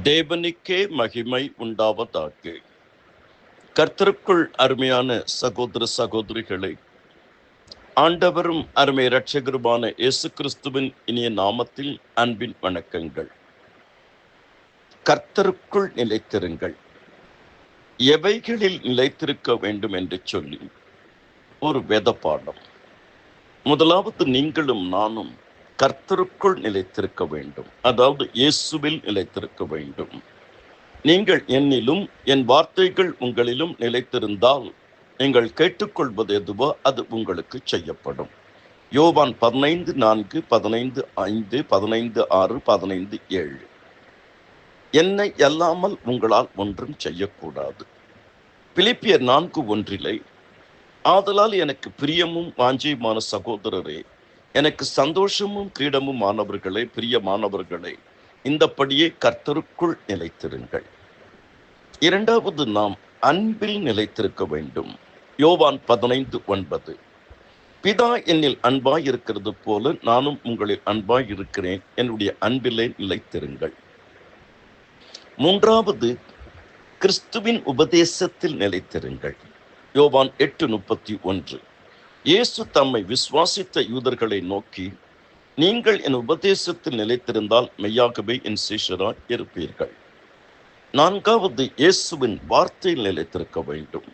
தேவனுக்கே மகிமை உண்டாவதாக. கர்த்தருக்குள் அருமையான சகோதர சகோதரிகளை, ஆண்டவரும் அருமை இரட்சகருமான இயேசு கிறிஸ்துவின் இனிய நாமத்தில் அன்பின் வணக்கங்கள். கர்த்தருக்குள் நிலைத்திருங்கள். எவைகளில் நிலைத்திருக்க வேண்டும் என்று சொல்லி ஒரு வேத பாடம். முதலாவது, நீங்களும் நானும் கர்த்தருக்குள் நிலைத்திருக்க வேண்டும். அதாவது இயேசுவில் நிலைத்திருக்க வேண்டும். நீங்கள் என்னிலும் என் வார்த்தைகள் உங்களிலும் நிலைத்திருந்தால் நீங்கள் கேட்டுக்கொள்வது எதுவோ அது உங்களுக்கு செய்யப்படும். யோவான் 15:4, 15:5, 15:6, 15:7. என்னை அல்லாமல் உங்களால் ஒன்றும் செய்யக்கூடாது. பிலிப்பியர் 4:1, ஆதலால் எனக்கு பிரியமும் வாஞ்சியுமான சகோதரரே, எனக்கு சந்தோஷமும் கிரீடமும் மாணவர்களே, பிரியமானவர்களே, இந்தப்படியே கர்த்தருக்குள் நிலைத்திருங்கள். இரண்டாவது, நாம் அன்பில் நிலைத்திருக்க வேண்டும். யோவான் 15:9, பிதா என்னில் அன்பாய் இருக்கிறது போல நானும் உங்களில் அன்பாய் இருக்கிறேன், என்னுடைய அன்பிலே நிலைத்திருங்கள். மூன்றாவது, கிறிஸ்துவின் உபதேசத்தில் நிலைத்திருங்கள். யோவான் 8:31, இயேசு தம்மை விசுவாசித்த யூதர்களை நோக்கி, நீங்கள் என் உபதேசத்தில் நிலைத்திருந்தால் மெய்யாகவே என் சீஷராய் இருப்பீர்கள். நான்காவது, இயேசுவின் வார்த்தையில் நிலைத்திருக்க வேண்டும்.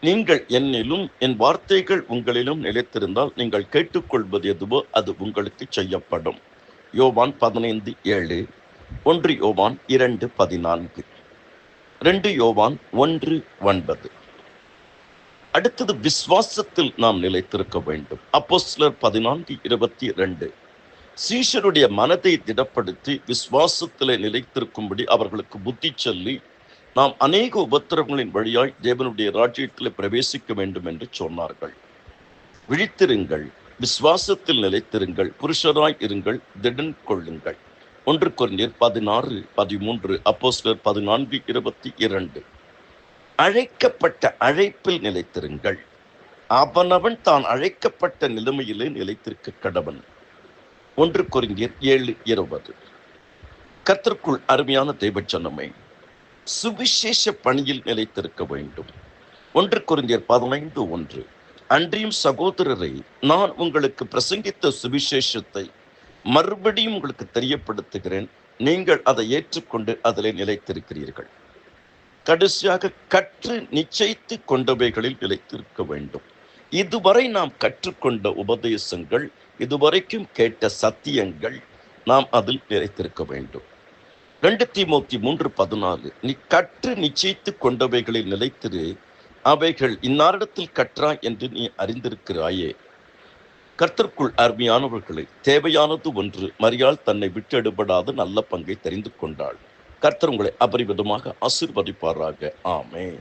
நீங்கள் என்னிலும் என் வார்த்தைகள் உங்களிலும் நிலைத்திருந்தால் நீங்கள் கேட்டுக்கொள்வது எதுவோ அது உங்களுக்கு செய்யப்படும். யோவான் 15:7, 1 யோவான் 2:14, 2 யோவான் 1:9. அடுத்தது, விசுவாசத்தில் நாம் நிலைத்திருக்க வேண்டும். அப்போஸ்தலர் 14:22, சீஷருடைய மனதை திடப்படுத்தி விசுவாசத்திலே நிலைத்திருக்கும்படி அவர்களுக்கு புத்தி சொல்லி நாம் அநேக உபத்திரவங்களின் வழியாய் தேவனுடைய ராஜ்யத்தில் பிரவேசிக்க வேண்டும் என்று சொன்னார்கள். விழித்திருங்கள், விசுவாசத்தில் நிலைத்திருங்கள், புருஷராய் இருங்கள், திடன் கொள்ளுங்கள். 1 கொரிந்தியர் 16:13, அப்போஸ்தலர் 14:22. அழைக்கப்பட்ட அழைப்பில் நிலைத்திருங்கள். அவனவன் தான் அழைக்கப்பட்ட நிலைமையிலே நிலைத்திருக்க கடவன். 1 கொரிந்தியர் 7:20. கர்த்தருக்குள் அருமையான தேவஜனமே, சுவிசேஷ பணியில் நிலைத்திருக்க வேண்டும். 1 கொரிந்தியர் 15:1, அன்றியும் சகோதரரை, நான் உங்களுக்கு பிரசங்கித்த சுவிசேஷத்தை மறுபடியும் உங்களுக்கு தெரியப்படுத்துகிறேன். நீங்கள் அதை ஏற்றுக்கொண்டு அதிலே நிலைத்திருக்கிறீர்கள். கடைசியாக, கற்று நிச்சயித்து கொண்டவைகளில் நிலைத்திருக்க வேண்டும். இதுவரை நாம் கற்றுக்கொண்ட உபதேசங்கள், இதுவரைக்கும் கேட்ட சத்தியங்கள், நாம் அதில் நிலைத்திருக்க வேண்டும். 2 தீமோத்தி 3:14, நீ கற்று நிச்சயித்து கொண்டவைகளில் நிலைத்திரு, அவைகள் இன்னாரிடத்தில் கற்றாய் என்று நீ அறிந்திருக்கிறாயே. கர்த்தருக்குள் அருமையானவர்களை, தேவையானது ஒன்று. மரியாள் தன்னை விட்டெடுபடாத நல்ல பங்கை தெரிந்து கொண்டாள். கர்த்தர் உங்களை அபரிவிதமாக ஆசீர்வதிப்பாராக. ஆமென்.